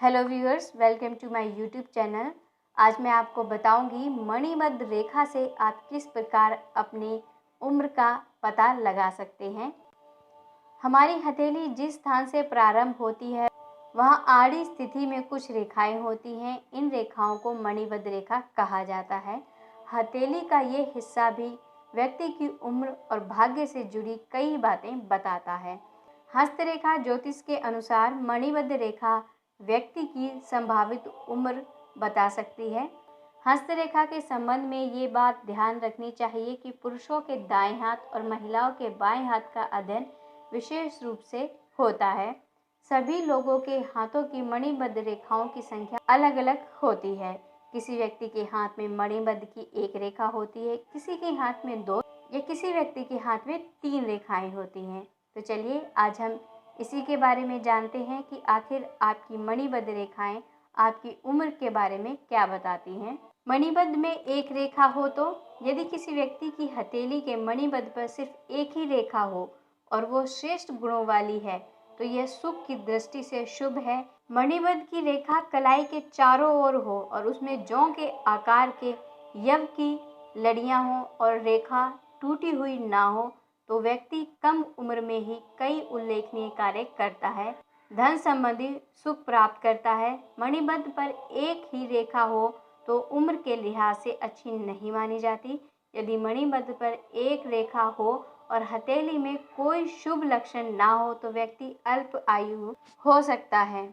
Hello viewers, welcome to my YouTube channel. आज मैं आपको बताऊंगी मणिबद्ध रेखा से आप किस प्रकार अपनी उम्र का पता लगा सकते हैं। हमारी हथेली जिस स्थान से प्रारंभ होती है वहां आड़ी स्थिति में कुछ रेखाएं होती हैं। इन रेखाओं को मणिबद्ध रेखा कहा जाता है। हथेली का ये हिस्सा भी व्यक्ति की उम्र और भाग्य से जुड़ी कई बातें बताता है। हस्तरेखा ज्योतिष के अनुसार मणिबद्ध रेखा व्यक्ति की संभावित उम्र बता सकती है। हस्तरेखा के संबंध में ये बात ध्यान रखनी चाहिए कि पुरुषों के दाएं हाथ और महिलाओं के बाएं हाथ का अध्ययन विशेष रूप से होता है। सभी लोगों के हाथों की मणिबद्ध रेखाओं की संख्या अलग अलग होती है। किसी व्यक्ति के हाथ में मणिबद्ध की एक रेखा होती है, किसी के हाथ में 2 या किसी व्यक्ति के हाथ में 3 रेखाएं होती हैं। तो चलिए आज हम इसी के बारे में जानते हैं कि आखिर आपकी मणिबद्ध रेखाएं आपकी उम्र के बारे में क्या बताती हैं। मणिबद्ध में एक रेखा हो तो यदि किसी व्यक्ति की हथेली के मणिबद्ध पर सिर्फ एक ही रेखा हो और वो श्रेष्ठ गुणों वाली है तो यह सुख की दृष्टि से शुभ है। मणिबद्ध की रेखा कलाई के चारों ओर हो और उसमें जौ के आकार के यव की लड़ियां हो और रेखा टूटी हुई ना हो तो व्यक्ति कम उम्र में ही कई उल्लेखनीय कार्य करता है, धन संबंधी सुख प्राप्त करता है। मणिबद्ध पर एक ही रेखा हो तो उम्र के लिहाज से अच्छी नहीं मानी जाती। यदि मणिबद्ध पर एक रेखा हो और हथेली में कोई शुभ लक्षण ना हो तो व्यक्ति अल्प आयु हो सकता है।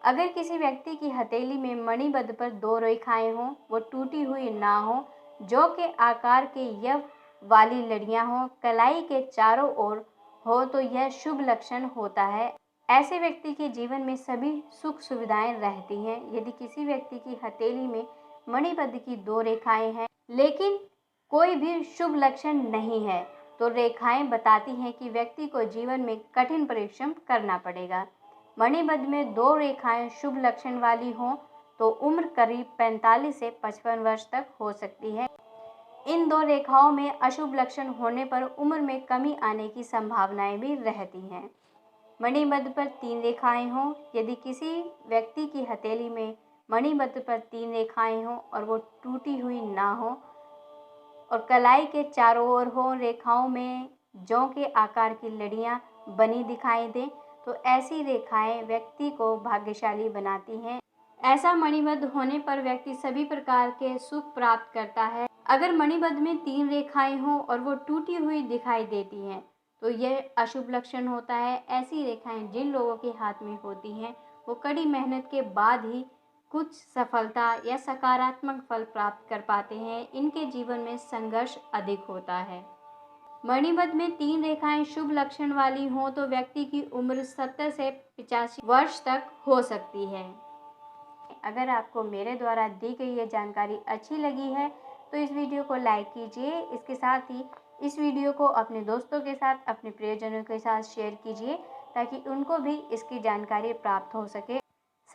अगर किसी व्यक्ति की हथेली में मणिबद्ध पर 2 रेखाएं हों, वो टूटी हुई ना हो, जौ के आकार के यव वाली लड़ियां हो, कलाई के चारों ओर हो तो यह शुभ लक्षण होता है। ऐसे व्यक्ति के जीवन में सभी सुख सुविधाएं रहती हैं। यदि किसी व्यक्ति की हथेली में मणिबद्ध की 2 रेखाएं हैं लेकिन कोई भी शुभ लक्षण नहीं है तो रेखाएं बताती हैं कि व्यक्ति को जीवन में कठिन परिश्रम करना पड़ेगा। मणिबद्ध में 2 रेखाएं शुभ लक्षण वाली हों तो उम्र करीब 45 से 55 वर्ष तक हो सकती है। इन 2 रेखाओं में अशुभ लक्षण होने पर उम्र में कमी आने की संभावनाएं भी रहती हैं। मणिबद्ध पर 3 रेखाएं हों, यदि किसी व्यक्ति की हथेली में मणिबद्ध पर 3 रेखाएं हों और वो टूटी हुई ना हो और कलाई के चारों ओर हो, रेखाओं में जौ के आकार की लड़ियां बनी दिखाई दें तो ऐसी रेखाएं व्यक्ति को भाग्यशाली बनाती हैं। ऐसा मणिबद्ध होने पर व्यक्ति सभी प्रकार के सुख प्राप्त करता है। अगर मणिबद्ध में 3 रेखाएं हों और वो टूटी हुई दिखाई देती हैं तो यह अशुभ लक्षण होता है। ऐसी रेखाएं जिन लोगों के हाथ में होती हैं वो कड़ी मेहनत के बाद ही कुछ सफलता या सकारात्मक फल प्राप्त कर पाते हैं। इनके जीवन में संघर्ष अधिक होता है। मणिबद्ध में 3 रेखाएं शुभ लक्षण वाली हों तो व्यक्ति की उम्र 70 से 85 वर्ष तक हो सकती है। अगर आपको मेरे द्वारा दी गई ये जानकारी अच्छी लगी है तो इस वीडियो को लाइक कीजिए। इसके साथ ही इस वीडियो को अपने दोस्तों के साथ, अपने प्रियजनों के साथ शेयर कीजिए ताकि उनको भी इसकी जानकारी प्राप्त हो सके।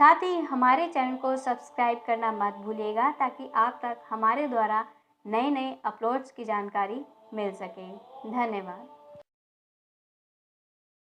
साथ ही हमारे चैनल को सब्सक्राइब करना मत भूलिएगा ताकि आप तक हमारे द्वारा नए अपलोड्स की जानकारी मिल सके। धन्यवाद।